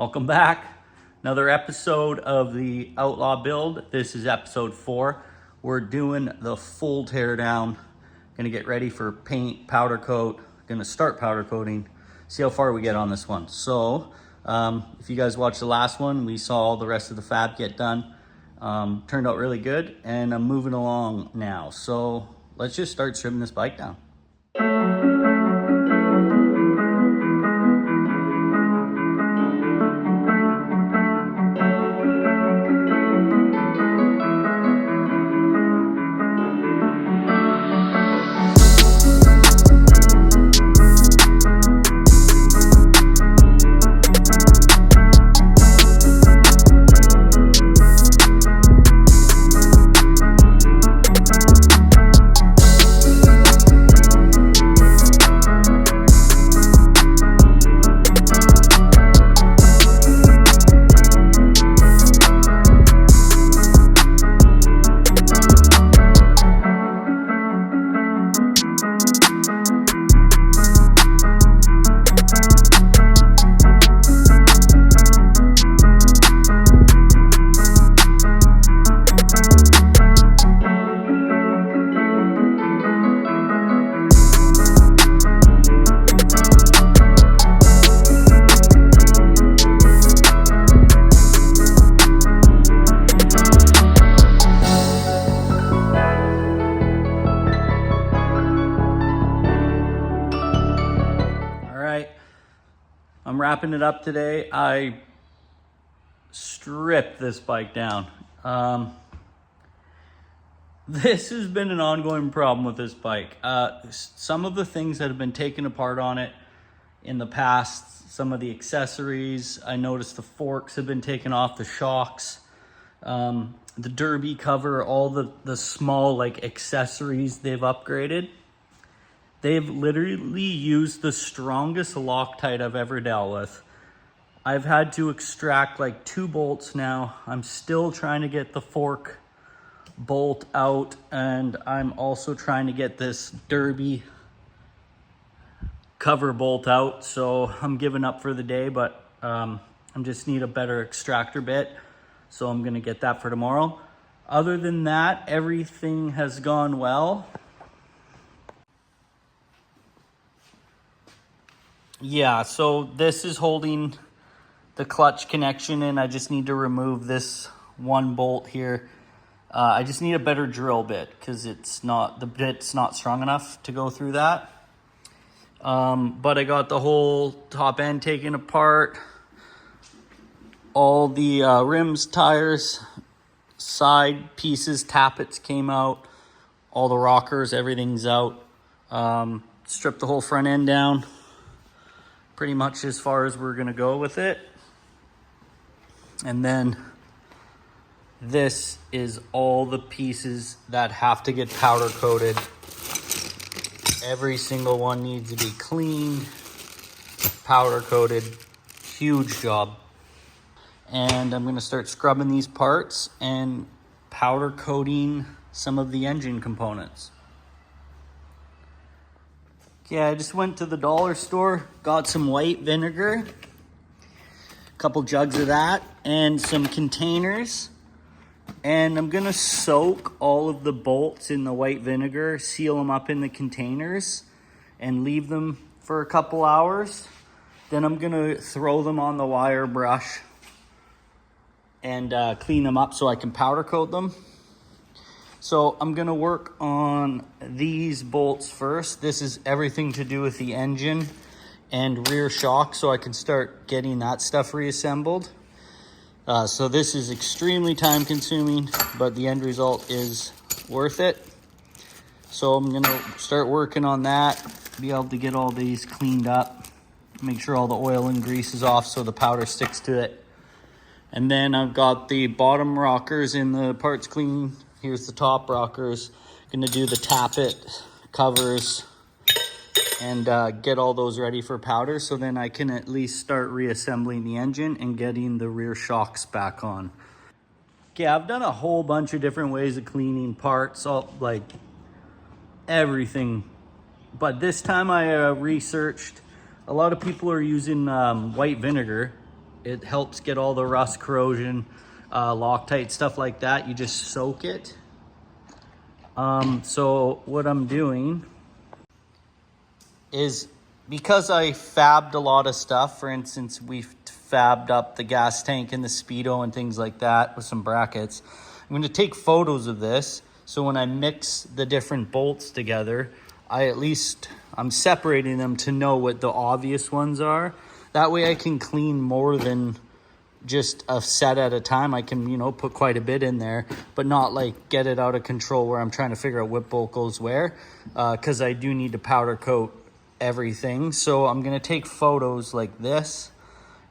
Welcome back. Another episode of the Outlaw build. This is episode 4. We're doing the full teardown. Gonna get ready for paint, powder coat. Gonna start powder coating. See how far we get on this one. So, if you guys watched the last one, we saw all the rest of the fab get done. Turned out really good, and I'm moving along now. So let's just start stripping this bike down. I'm wrapping it up today. I stripped this bike down. This has been an ongoing problem with this bike. Some of the things that have been taken apart on it in the past, some of the accessories, I noticed the forks have been taken off, the shocks, the derby cover, all the small like accessories they've upgraded. They've literally used the strongest Loctite I've ever dealt with. I've had to extract like 2 bolts now. I'm still trying to get the fork bolt out, and I'm also trying to get this derby cover bolt out. So I'm giving up for the day, but I just need a better extractor bit. So I'm gonna get that for tomorrow. Other than that, everything has gone well. Yeah, so this is holding the clutch connection in. I just need to remove this one bolt here. I just need a better drill bit because the bit's not strong enough to go through that. But I got the whole top end taken apart. All the rims, tires, side pieces, tappets came out. All the rockers, everything's out. Stripped the whole front end down. Pretty much as far as we're gonna go with it. And then this is all the pieces that have to get powder coated. Every single one needs to be cleaned, powder coated. Huge job. And I'm gonna start scrubbing these parts and powder coating some of the engine components. Yeah, I just went to the dollar store, got some white vinegar, a couple jugs of that, and some containers. And I'm gonna soak all of the bolts in the white vinegar, seal them up in the containers, and leave them for a couple hours. Then I'm gonna throw them on the wire brush and clean them up so I can powder coat them. So I'm gonna work on these bolts first. This is everything to do with the engine and rear shock, so I can start getting that stuff reassembled. So this is extremely time consuming, but the end result is worth it. So I'm gonna start working on that, be able to get all these cleaned up, make sure all the oil and grease is off so the powder sticks to it. And then I've got the bottom rockers in the parts clean. Here's the top rockers. Gonna do the tappet covers and get all those ready for powder, so then I can at least start reassembling the engine and getting the rear shocks back on. Okay, I've done a whole bunch of different ways of cleaning parts, like everything. But this time I researched, a lot of people are using white vinegar It helps get all the rust, corrosion, Loctite, stuff like that. You just soak it. So what I'm doing is, because I fabbed a lot of stuff, for instance, we've fabbed up the gas tank and the Speedo and things like that with some brackets. I'm going to take photos of this, so when I mix the different bolts together, I'm separating them to know what the obvious ones are. That way I can clean more than just a set at a time. I can, you know, put quite a bit in there, but not like get it out of control where I'm trying to figure out what bolt goes where, because I do need to powder coat everything. So I'm going to take photos like this,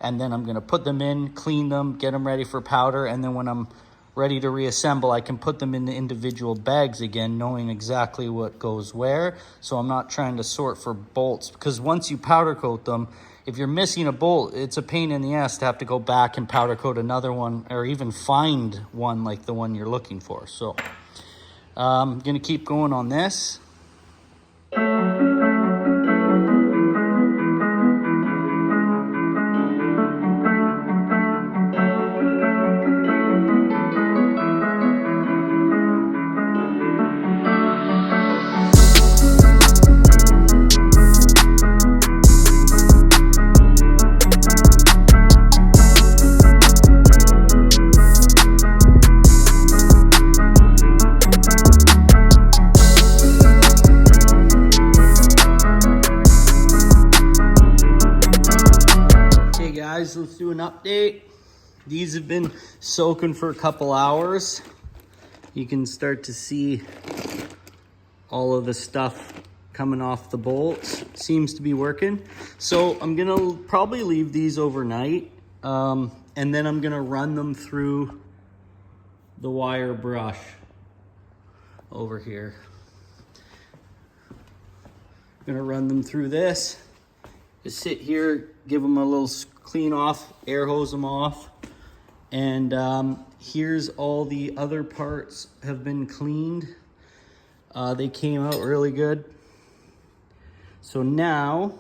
and then I'm going to put them in, clean them, get them ready for powder, and then when I'm ready to reassemble, I can put them in the individual bags again, knowing exactly what goes where. So I'm not trying to sort for bolts, because once you powder coat them, if you're missing a bolt, it's a pain in the ass to have to go back and powder coat another one, or even find one like the one you're looking for. So I'm going to keep going on this. Let's do an update. These have been soaking for a couple hours. You can start to see all of the stuff coming off the bolts. Seems to be working. So I'm gonna probably leave these overnight, and then I'm gonna run them through the wire brush over here. I'm gonna run them through this. Just sit here, give them a little clean off, air hose them off. And here's all the other parts have been cleaned. They came out really good. So now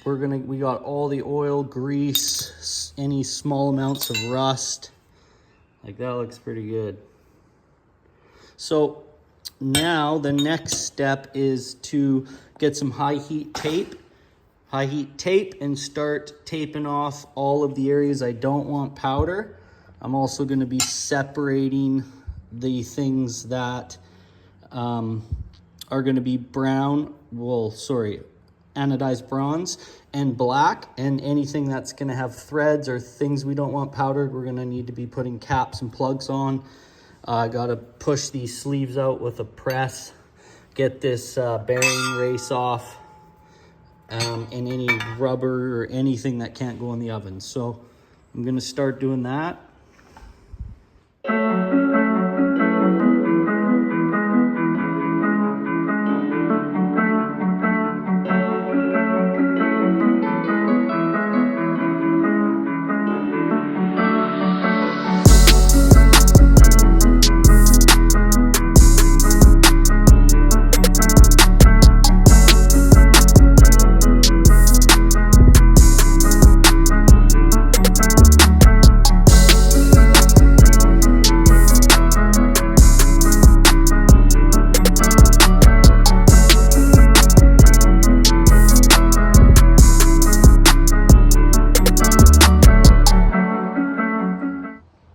we got all the oil, grease, any small amounts of rust. Like, that looks pretty good. So now the next step is to get some high heat tape and start taping off all of the areas I don't want powder. I'm also going to be separating the things that are going to be anodized bronze and black, and anything that's going to have threads or things we don't want powdered, we're going to need to be putting caps and plugs on. I got to push these sleeves out with a press, get this bearing race off, and any rubber or anything that can't go in the oven. So I'm going to start doing that.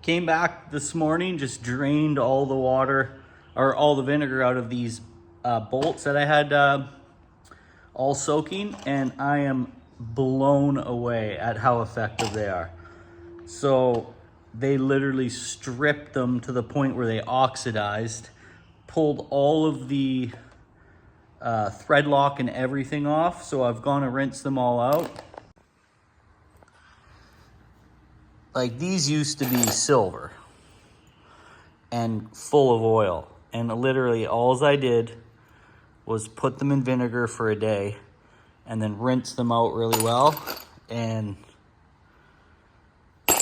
Came back this morning, just drained all the water or all the vinegar out of these bolts that I had all soaking, and I am blown away at how effective they are. So they literally stripped them to the point where they oxidized, pulled all of the thread lock and everything off. So I've gone and rinsed them all out. Like, these used to be silver and full of oil, and literally all I did was put them in vinegar for a day and then rinse them out really well. And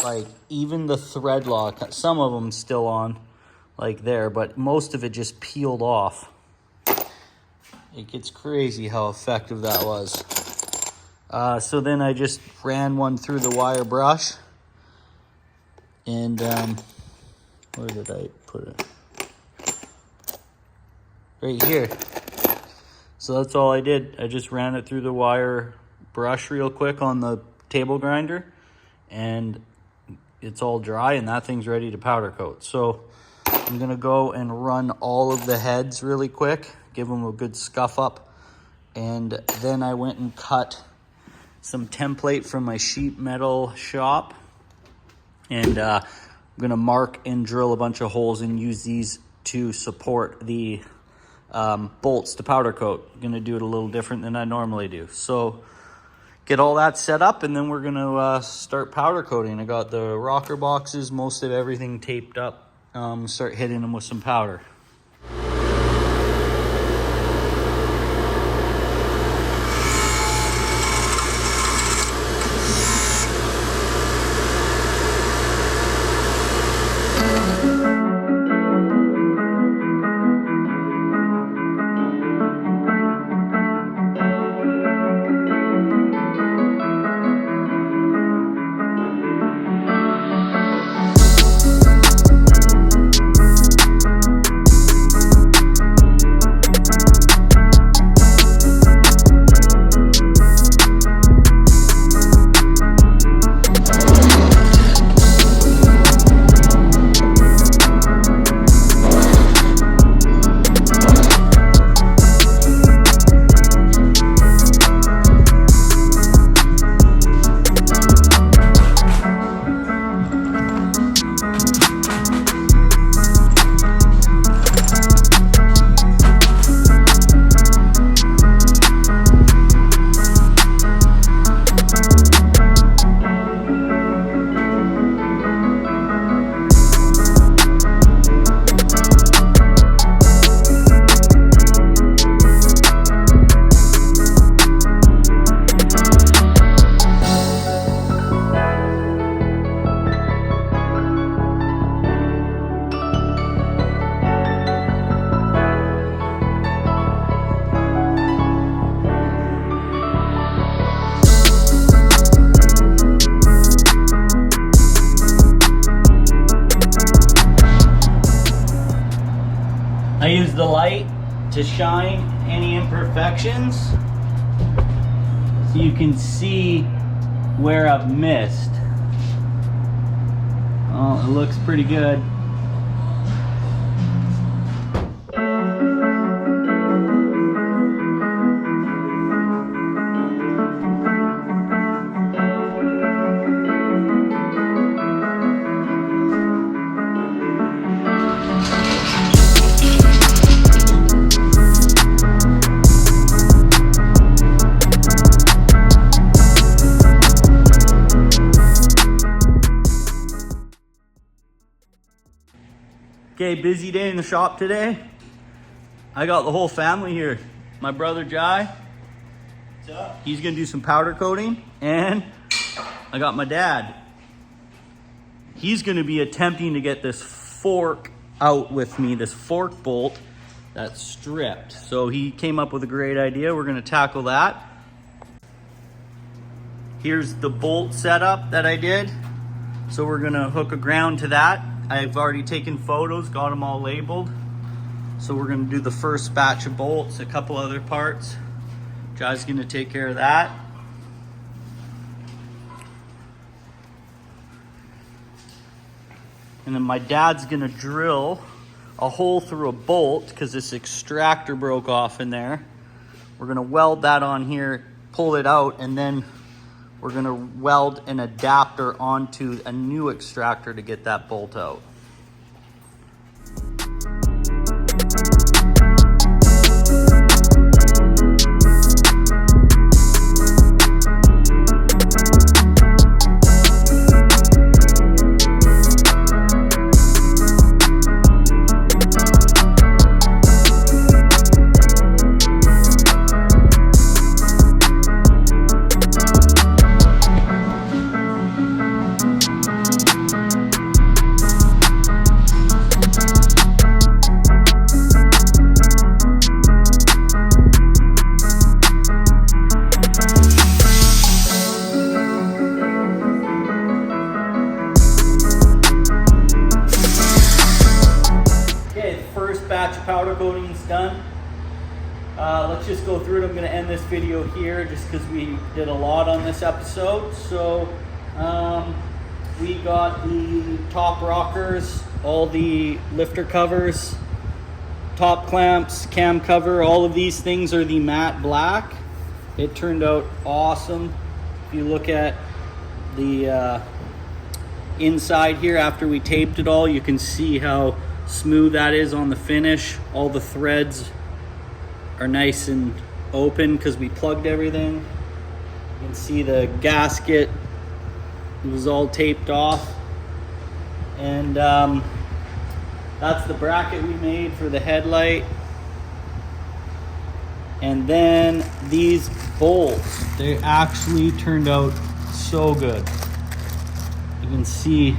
like, even the thread lock, some of them still on like there, but most of it just peeled off. It gets crazy how effective that was. So then I just ran one through the wire brush. And where did I put it? Right here. So that's all I did. I just ran it through the wire brush real quick on the table grinder, and it's all dry, and that thing's ready to powder coat. So I'm gonna go and run all of the heads really quick, give them a good scuff up, and then I went and cut some template from my sheet metal shop, and I'm gonna mark and drill a bunch of holes and use these to support the bolts to powder coat. I'm gonna do it a little different than I normally do. So get all that set up, and then we're gonna start powder coating. I got the rocker boxes, most of everything taped up. Start hitting them with some powder. I use the light to shine any imperfections so you can see where I've missed. Oh, it looks pretty good. Okay, busy day in the shop today. I got the whole family here. My brother Jai, what's up? He's gonna do some powder coating, and I got my dad. He's gonna be attempting to get this fork out with me, this fork bolt that's stripped. So he came up with a great idea. We're gonna tackle that. Here's the bolt setup that I did. So we're gonna hook a ground to that. I've already taken photos, got them all labeled. So we're gonna do the first batch of bolts, a couple other parts. Jai's gonna take care of that. And then my dad's gonna drill a hole through a bolt because this extractor broke off in there. We're gonna weld that on here, pull it out, and then we're gonna weld an adapter onto a new extractor to get that bolt out. powder coating's done. Let's just go through it. I'm going to end this video here just because we did a lot on this episode. So we got the top rockers, all the lifter covers, top clamps, cam cover, all of these things are the matte black. It turned out awesome. If you look at the inside here after we taped it all, you can see how smooth that is on the finish. All the threads are nice and open because we plugged everything. You can see the gasket, it was all taped off. And that's the bracket we made for the headlight. And then these bolts, they actually turned out so good. You can see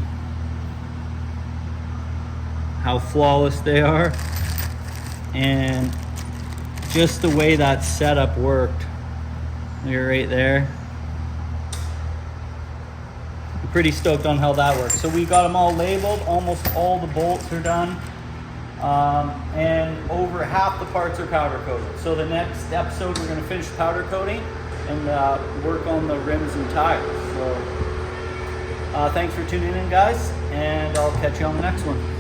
how flawless they are, and just the way that setup worked. They're right there. I'm pretty stoked on how that works. So we got them all labeled. Almost all the bolts are done. And over half the parts are powder coated. So the next episode we're going to finish powder coating and work on the rims and tires. So thanks for tuning in, guys, and I'll catch you on the next one.